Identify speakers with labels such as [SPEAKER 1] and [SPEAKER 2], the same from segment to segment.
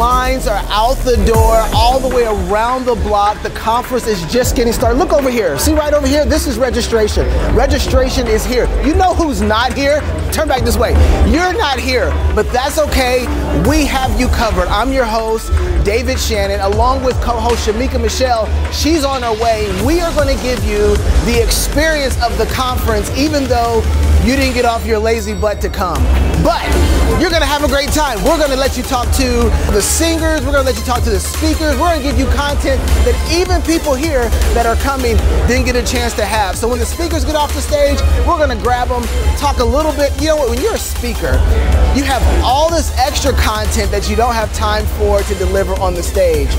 [SPEAKER 1] lines are out the door, all the way around the block. The conference is just getting started. Look over here. See right over here? This is registration. Registration is here. You know who's not here? Turn back this way. You're not here, but that's okay. We have you covered. I'm your host, David Shannon, along with co-host Shamika Michelle. She's on her way. We are going to give you the experience of the conference, even though you didn't get off your lazy butt to come. But you're going to have a great time. We're going to let you talk to the singers. We're going to let you talk to the speakers. We're going to give you content that even people here that are coming didn't get a chance to have. So when the speakers get off the stage, we're going to grab them, talk a little bit. You know what, when you're a speaker, you have all this extra content that you don't have time for to deliver on the stage.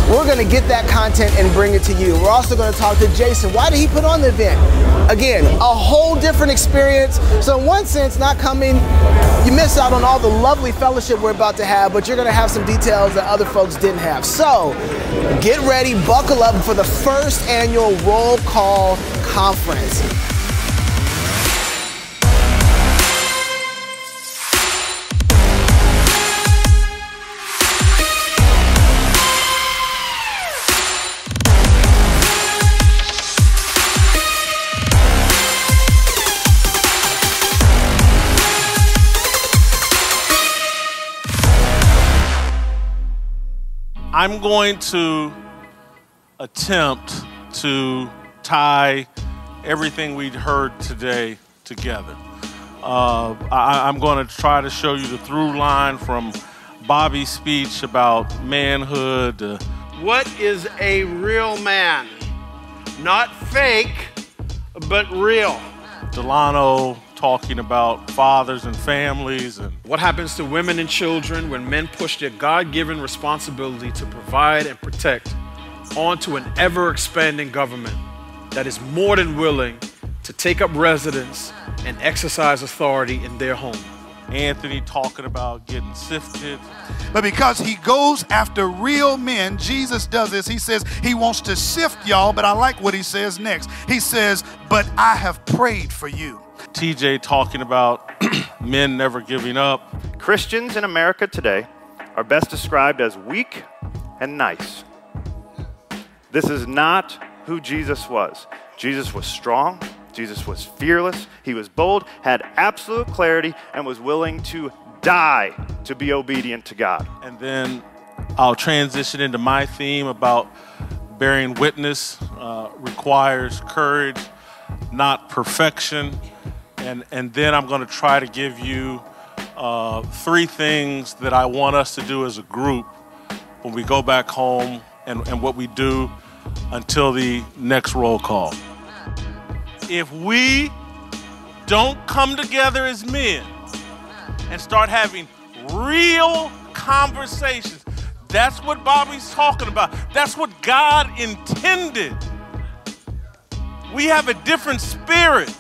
[SPEAKER 1] We're going to get that content and bring it to you. We're also going to talk to Jason. Why did he put on the event? Again, a whole different experience. So in one sense, not coming, you miss out on all the lovely fellowship we're about to have, but you're going to have some details that other folks didn't have. So get ready, buckle up for the first annual Roll Call Conference.
[SPEAKER 2] I'm going to attempt to tie everything we'd heard today together. I'm going to try to show you the through line from Bobby's speech about manhood.
[SPEAKER 3] What is a real man? Not fake, but real.
[SPEAKER 2] Delano talking about fathers and families. And
[SPEAKER 3] what happens to women and children when men push their God-given responsibility to provide and protect onto an ever-expanding government that is more than willing to take up residence and exercise authority in their home.
[SPEAKER 2] Anthony talking about getting sifted.
[SPEAKER 4] But because he goes after real men, Jesus does this. He says he wants to sift y'all, but I like what he says next. He says, but I have prayed for you.
[SPEAKER 2] TJ talking about men never giving up.
[SPEAKER 5] Christians in America today are best described as weak and nice. This is not who Jesus was. Jesus was strong. Jesus was fearless. He was bold, had absolute clarity, and was willing to die to be obedient to God.
[SPEAKER 2] And then I'll transition into my theme about bearing witness requires courage, not perfection. And then I'm going to try to give you 3 things that I want us to do as a group when we go back home and what we do until the next roll call. If we don't come together as men and start having real conversations, that's what Bobby's talking about. That's what God intended. We have a different spirit.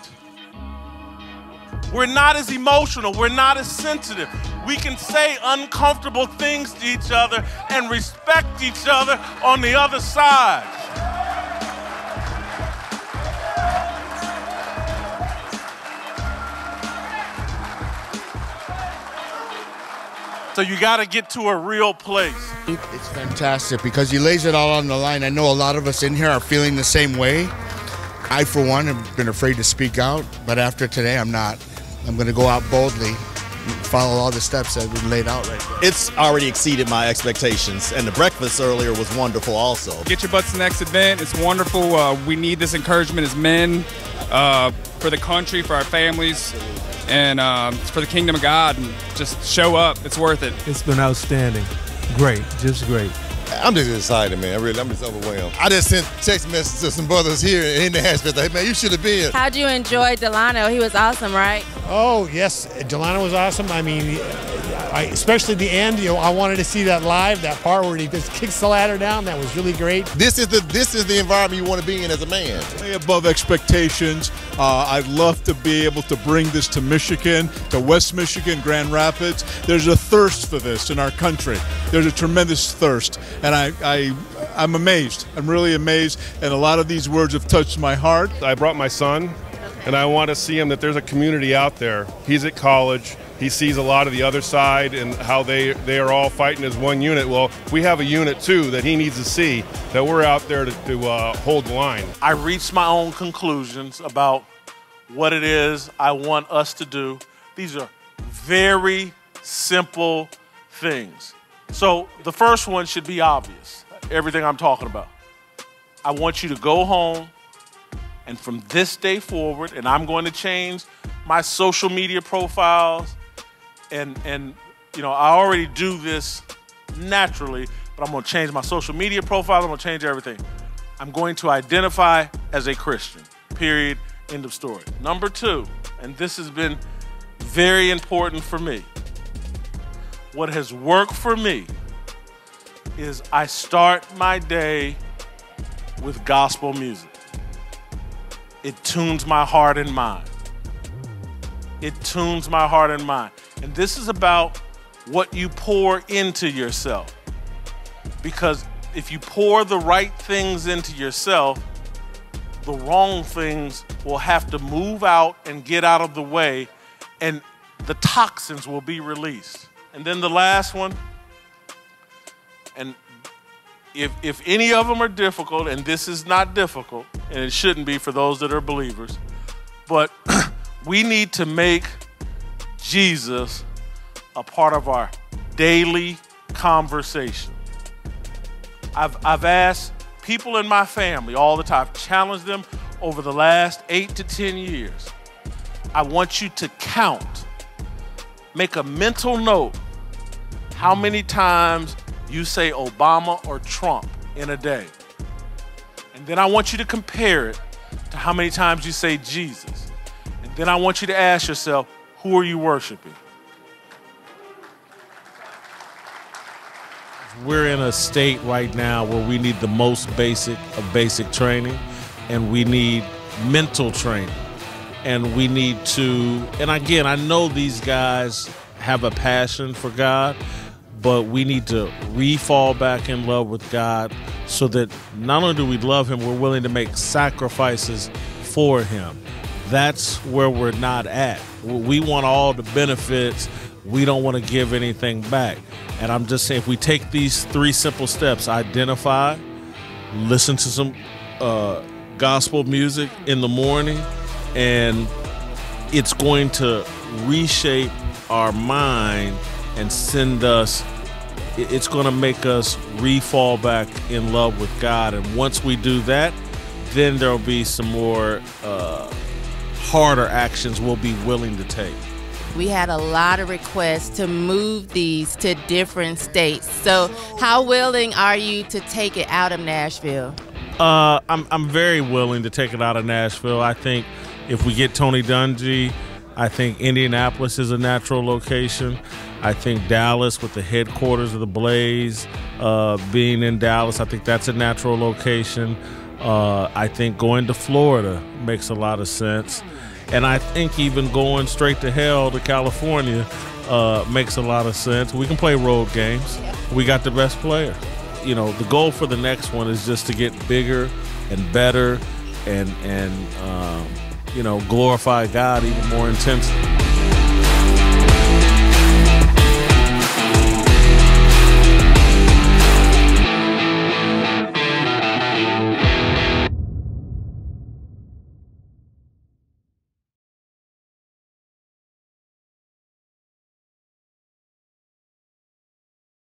[SPEAKER 2] We're not as emotional. We're not as sensitive. We can say uncomfortable things to each other and respect each other on the other side. So you got to get to a real place.
[SPEAKER 6] It's fantastic because he lays it all on the line. I know a lot of us in here are feeling the same way. I, for one, have been afraid to speak out, but after today, I'm not. I'm going to go out boldly, follow all the steps that have been laid out right there.
[SPEAKER 7] It's already exceeded my expectations, and the breakfast earlier was wonderful also.
[SPEAKER 8] Get your butts to the next event. It's wonderful. We need this encouragement as men, for the country, for our families, and for the kingdom of God. And just show up. It's worth it.
[SPEAKER 9] It's been outstanding. Great, just great.
[SPEAKER 10] I'm just excited, man. I'm just overwhelmed. I just sent text messages to some brothers here in Nashville. Hey, man, you should have been.
[SPEAKER 11] How'd you enjoy Delano? He was awesome, right?
[SPEAKER 12] Oh, yes. Delano was awesome. I mean, especially the end. You know, I wanted to see that live, that part where he just kicks the ladder down. That was really great.
[SPEAKER 10] This is the environment you want to be in as a man.
[SPEAKER 13] Way above expectations. I'd love to be able to bring this to Michigan, to West Michigan, Grand Rapids. There's a thirst for this in our country. There's a tremendous thirst, and I'm amazed. I'm really amazed, and a lot of these words have touched my heart.
[SPEAKER 14] I brought my son, and I want to see him that there's a community out there. He's at college. he sees a lot of the other side and how they are all fighting as one unit. Well, we have a unit too that he needs to see, that we're out there to hold the line.
[SPEAKER 2] I reached my own conclusions about what it is I want us to do. These are very simple things. So the first one should be obvious, everything I'm talking about. I want you to go home, and from this day forward, and I'm going to change my social media profiles, and you know, I already do this naturally, but I'm going to change my social media profile. I'm going to change everything. I'm going to identify as a Christian, period, end of story. Number two, and this has been very important for me, what has worked for me is I start my day with gospel music. It tunes my heart and mind. It tunes my heart and mind. And this is about what you pour into yourself. Because if you pour the right things into yourself, the wrong things will have to move out and get out of the way, and the toxins will be released. And then the last one, and if any of them are difficult, and this is not difficult, and it shouldn't be for those that are believers, but we need to make Jesus a part of our daily conversation. I've asked people in my family all the time, challenged them over the last 8 to 10 years. I want you to count, make a mental note, how many times you say Obama or Trump in a day. And then I want you to compare it to how many times you say Jesus. And then I want you to ask yourself, who are you worshiping?
[SPEAKER 15] We're in a state right now where we need the most basic of basic training, and we need mental training. And we need to, and again, I know these guys have a passion for God, but we need to re-fall back in love with God so that not only do we love him, we're willing to make sacrifices for him. That's where we're not at. We want all the benefits. We don't want to give anything back. And I'm just saying, if we take these 3 simple steps, identify, listen to some gospel music in the morning, and it's going to reshape our mind and send us, it's going to make us re-fall back in love with God. And once we do that, then there'll be some more harder actions we'll be willing to take.
[SPEAKER 11] We had a lot of requests to move these to different states. So how willing are you to take it out of Nashville?
[SPEAKER 15] I'm very willing to take it out of Nashville. I think if we get Tony Dungy, I think Indianapolis is a natural location. I think Dallas, with the headquarters of the Blaze being in Dallas, I think that's a natural location. I think going to Florida makes a lot of sense. And I think even going straight to hell to California makes a lot of sense. We can play road games. We got the best player. You know, the goal for the next one is just to get bigger and better and you know, glorify God even more intensely.